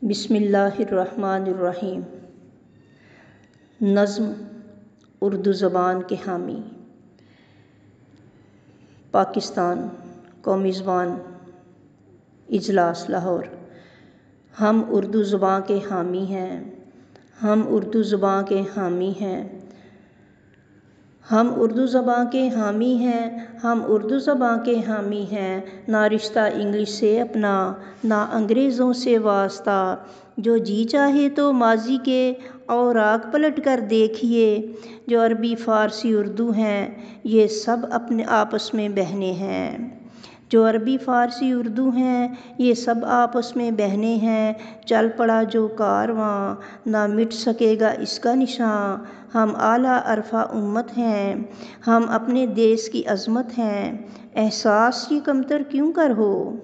बिस्मिल्लाहिर्रहमानिर्रहीम। नज़्म उर्दू ज़बान के हामी। पाकिस्तान कौमी ज़बान इजलास लाहौर। हम उर्दू ज़बान के हामी हैं, हम उर्दू ज़बान के हामी हैं, हम उर्दू ज़बान के हामी हैं, हम उर्दू ज़बान के हामी हैं। ना रिश्ता इंग्लिश से अपना, ना अंग्रेज़ों से वास्ता। जो जी चाहे तो माजी के औराक पलट कर देखिए। जो अरबी फ़ारसी उर्दू हैं ये सब अपने आपस में बहने हैं। जो अरबी फ़ारसी उर्दू हैं ये सब आपस में बहने हैं। चल पड़ा जो कारवां ना मिट सकेगा इसका निशान। हम आला अरफा उम्मत हैं, हम अपने देश की अज़मत हैं। एहसास ये कमतर क्यों कर हो,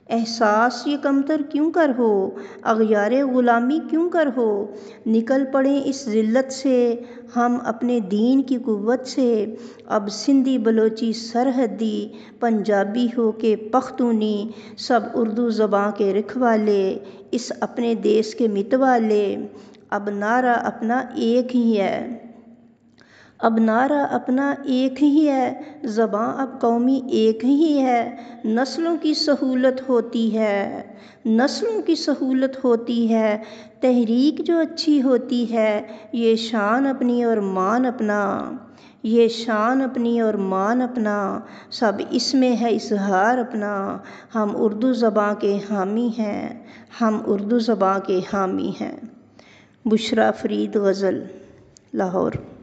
एहसास ये कमतर क्यों कर हो, अग़यारे ग़ुलामी क्यों कर हो। निकल पड़े इस ज़िल्लत से हम अपने दीन की क़ुव्वत से। अब सिंधी बलोची सरहदी पंजाबी हो के पख्तूनी, सब उर्दू ज़बान के रखवाले इस अपने देश के मितवाले। अब नारा अपना एक ही है, अब नारा अपना एक ही है, ज़बान अब कौमी एक ही है। नस्लों की सहूलत होती है, नस्लों की सहूलत होती है। तहरीक जो अच्छी होती है ये शान अपनी और मान अपना, ये शान अपनी और मान अपना। सब इसमें है इज़हार अपना। हम उर्दू ज़बान के हामी हैं, हम उर्दू ज़बान के हामी हैं। बुशरा फरीद ग़ज़ल लाहौर।